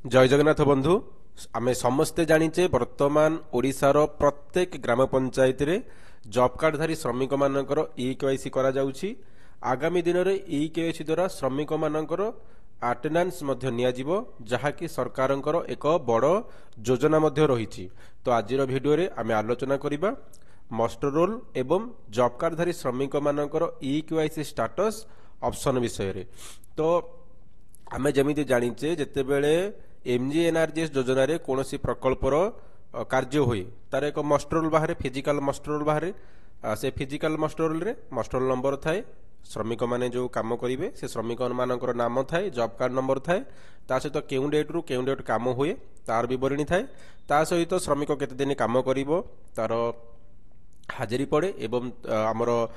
जय जगन्नाथ बंधु आमे समस्ते जानिचे वर्तमान ओडिशार प्रत्येक ग्राम पंचायत रे जॉब कार्ड धारी श्रमिक मानकर ई केवाईसी करा जाउछि। आगामी दिन रे ई केवाईसी द्वारा श्रमिक मानकर अटेंडेंस मध्य नियाजिबो, जहाँकि सरकारंकर एक बड़ योजना मध्य रहिछि। तो आजिर भिडियो रे आमे आलोचना करिबा मास्टर रोल एवं जॉब कार्ड धारी श्रमिक मानकर ई केवाईसी स्टेटस ऑप्शन विषय रे। तो आमे जमिति जानिचे जेतेबेले एमजीएनआरजीएस योजना रे कोनोसी प्रकल्पर कार्य होई तार एक मास्टर रोल बाहर फिजिकल मास्टर रोल बाहर से फिजिकल मास्टर रोल रे मास्टर रोल नंबर थाए, श्रमिक माने जो काम करिवे से श्रमिक मानकर नाम थाए, जॉब कार्ड नंबर थाए, ता सहित केउ डेट रु केउ डेट काम होए तार विवरणी थाए, ता सहित श्रमिक केते दिन काम करिवो तार हाजिरी पड़े एवं आमर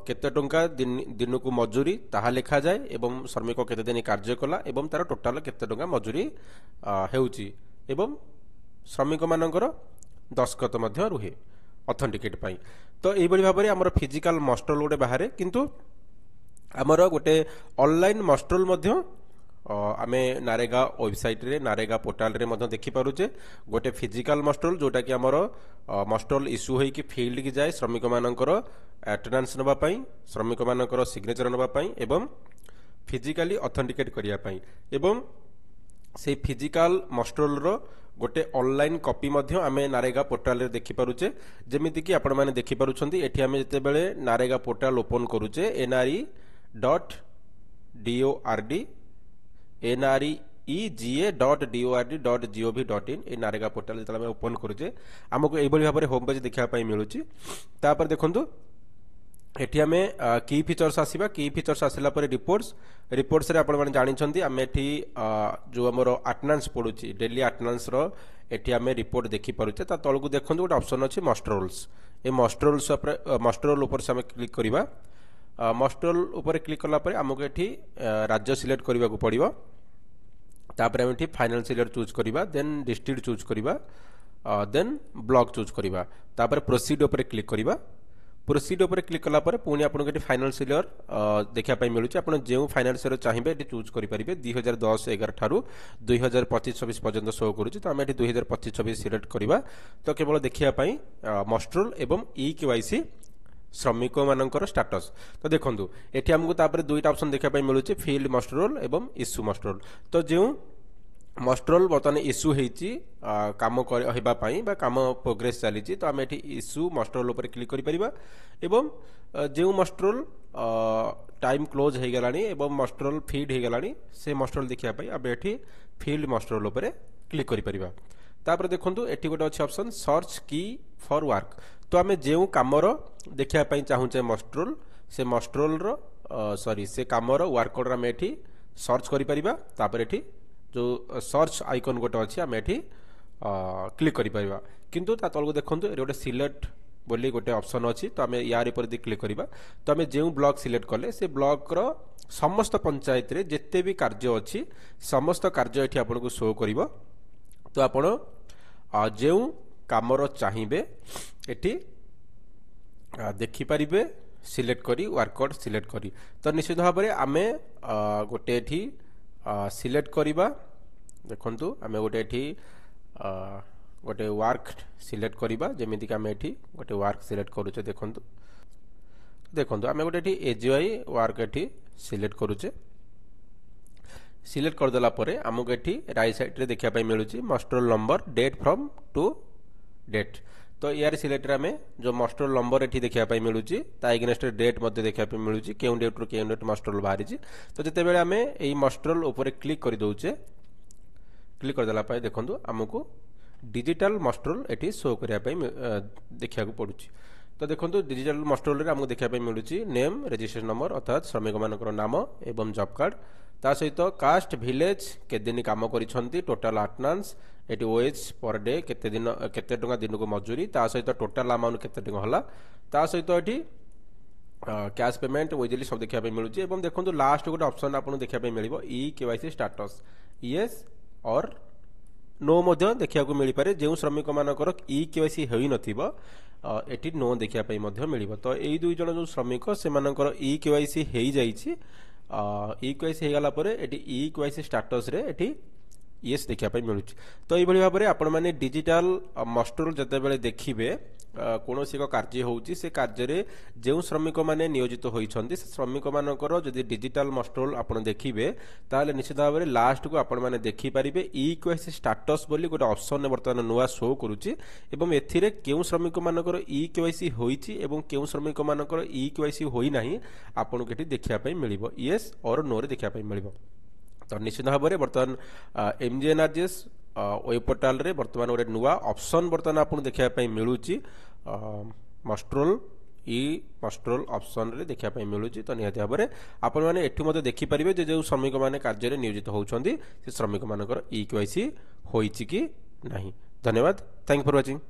केते टंका दिन को मजूरी ताहा लिखा जाए एवं श्रमिक केते दिन कार्य कला एवं तार टोटाल केते टंका मजूरी हेउची एवं श्रमिक मानकर दस्खत मध्य रुहे ऑथेंटिकेट पाई। तो एई बड़ी भाबरे हमर फिजिकल मास्टर रोल गोटे बाहरे, किंतु हमर गोटे ऑनलाइन मास्टर रोल मध्य आमे नारेगा वेबसाइट रे नारेगा पोर्टाल रे मध्य देखि पारुचे। गोटे फिजिकल मास्टर रोल जोटा कि हमर मास्टर रोल इश्यू होई कि फील्ड की जाए श्रमिक मानकर अटेंडेंस नबा पई, श्रमिक मानकर सिग्नेचर नबा पई एवं फिजिकली ऑथेंटिकेट करिया पई एवं से फिजिकल मास्टर रोल रो गोटे ऑनलाइन कॉपी मध्य आमे नारेगा पोर्टाल रे देखि पारुचे। जेमिति कि आपण माने देखि पारुछंती एठी आमे जते बेले नारेगा पोर्टाल ओपन करूचे nre.ega.dord.gov.in ए नारेगा पोर्टाल जतला में ओपन करूचे हमको एई बली भाबरे होम पेज देखा पई मिलुची। तापर देखंतु एठी आमे की फीचर्स आसीबा, की फीचर्स आसिला परे रिपोर्ट्स रे आपण माने जानिछंती आमे एठी जो हमरो अटेंडेंस पडुची डेली अटेंडेंस रो एठी आमे रिपोर्ट देखि पारुचे। ता तळकु देखंतु गोटे ऑप्शन अछि मास्टर रोल्स। ए मास्टर रोल्स मास्टर रोल ऊपर से आमे क्लिक करिबा। मास्टर रोल ऊपर क्लिक करला परे हमको एठी राज्य सिलेक्ट करबा को पड़िबो। तापर हम एठी फाइनेंशियल ईयर चूज करिबा, देन डिस्ट्रिक्ट चूज करिबा, देन ब्लॉक चूज करिबा। तापर प्रोसीड ऊपर क्लिक करिबा। प्रोसीड ऊपर क्लिक कला परे पुणी आपन के फाइनेंशियल ईयर देखा पई मिलुची। आपन जेउ फाइनेंशियल ईयर चाहिबे एठी चूज करि परिबे। 2010-11 ठारू 2025-26 पर्यंत शो करूची। तो हम एठी 2025-26 सिलेक्ट करिबा। तो केवल देखिया पई मास्टर रोल एवं ई केवाईसी श्रमिक मानकर स्टेटस। तो देखंतु एठी हमकु तापर दुईटा ऑप्शन देखा पई मिलुची, फील्ड मास्टर रोल एवं इश्यू मास्टर रोल। तो जेउ मास्टर रोल बर्तमान इश्यू हेची काम हेबा पई बा काम प्रोग्रेस चली, तो आम एठी इश्यू मास्टर रोल ऊपर क्लिक करि परिबा एवं जेउ मास्टर रोल टाइम क्लोज हे गलानी एवं मास्टर रोल फीड हे गलानी से मास्टर रोल देखिया पई आबे एठी फील्ड मास्टर रोल ऊपर क्लिक करि परिबा। तापर देखंतु एठी गोटे अछि ऑप्शन सर्च की फॉर वर्क। तो आमे जेउ कामर देखिया पई चाहूचे मास्टर रोल से मास्टर रोल रो सॉरी से कामर वर्क ऑर्डर आमे एठी सर्च करि परिबा। तापर एठी जो सर्च आइकन गोटे अच्छी आम एठी क्लिक करि परिबा। किंतु ता तळको देखंतु ए गोटे सिलेक्ट बोली गोटे ऑप्शन अच्छी। तो आम यार ऊपर दी क्लिक करिबा। तो आम जेउ ब्लॉक सिलेक्ट कले से ब्लॉक रो समस्त पंचायत रे जेते भी कार्य अच्छी समस्त कार्य एठी आपनको शो करिवो। तो आपण जेउ कामर चाहिबे एठी देखि परिबे सिलेक्ट करी वर्क ऑर्डर सिलेक्ट करी। तो निश्चित भाव में आमे गोटे एठी सिलेक्ट करिबा। देखंतु आमे गोटे एठी गोटे वर्क सिलेक्ट करिबा, जेमिति कि आमे एठी गोटे वर्क सिलेक्ट करूचे। देखंतु आमे गोटे एठी एजीआई वर्क एठी सिलेक्ट करूचे। सिलेक्ट कर देला परे हमको एठी राइट साइड रे देखिया पई मिलुची master roll number date from to date. तो यार सिलेक्ट रे जो मास्टर रोल नंबर एठी देखिया पई मिलुची ता एगेंस्ट डेट मध्ये देखिया पई मिलुची केउ डेट रो केउ डेट मास्टर रोल बाहरिची। तो जते बेले हमें एई मास्टर रोल ऊपर क्लिक कर दोचे, क्लिक कर देला पय देखंतु हमको डिजिटल मास्टर रोल एठी शो करिया पई देखिया को पडुची। तो देखंतु डिजिटल मास्टर रोल रे हमको देखिया पई मिलुची नेम रजिस्ट्रेशन नंबर अर्थात श्रमिक मानकर नाम एवं जॉब कार्ड, ता सहित कास्ट विलेज के दिन काम करिसंती, टोटल अटेंडेंस एटी ओएच पर डे केते दिन केते टंका दिन को मजूरी, ता सहित टोटल अमाउंट केते टंका हला, ता सहित एटी कैश पेमेंट ओइजली सब देखिया पे मिलुची। एवं देखंतु लास्ट गोटे ऑप्शन आपन देखिया पे मिलिबो ई केवाईसी स्टेटस यस और नो मध्य देखिया को मिली पारे। जेउ श्रमिक मानकर ई केवाईसी होई नथिबो एटी नो देखिया पे मध्य मिलिबो। तो एई दुई जण जो श्रमिक से मानकर ई केवाईसी हेई जाईची ई केवाईसी हेगला परे एटी ई केवाईसी स्टेटस रे एटी येस देखा मिलूँ। तो यही भाव में आपण मैंने डिजिटल मस्टरोल जिते देखिए कौन एक कार्य होउची से कार्य जो श्रमिक मैंने नियोजित होती श्रमिक मानकर जदि डिजिटल मस्टरोल आपड़ देखिए ताले निश्चित भाव में लास्ट को आपण मैंने देखिपारे इक्यूआईसी स्टाटस बोली गोटे ऑप्शन बर्तमान नुआ शो करुच्ची एवं एथिरे केउ श्रमिक मानकर इक्यूआईसी होईची एवं केउ श्रमिक मानकर इक्यूआईसी होई नाही आपन को देखा मिलिबो येस और नो रे देखा मिलिबो। तो निश्चित भाव में बर्तमान एमजीएनआरजीएस वेब पोर्टाल रे बर्तमान गोटे नुआ ऑप्शन बर्तमान आपको देखा मिलूँ मस्ट्रोल मस्ट्रोल ऑप्शन रे देखा मिलूँ। तो निहाती भाव में आपण मैंने एठू देखिपारे जो श्रमिक मैंने कार्य नियोजित होती श्रमिक मानकर इक्यूआईसी होईची कि नहीं। धन्यवाद। Thank for watching.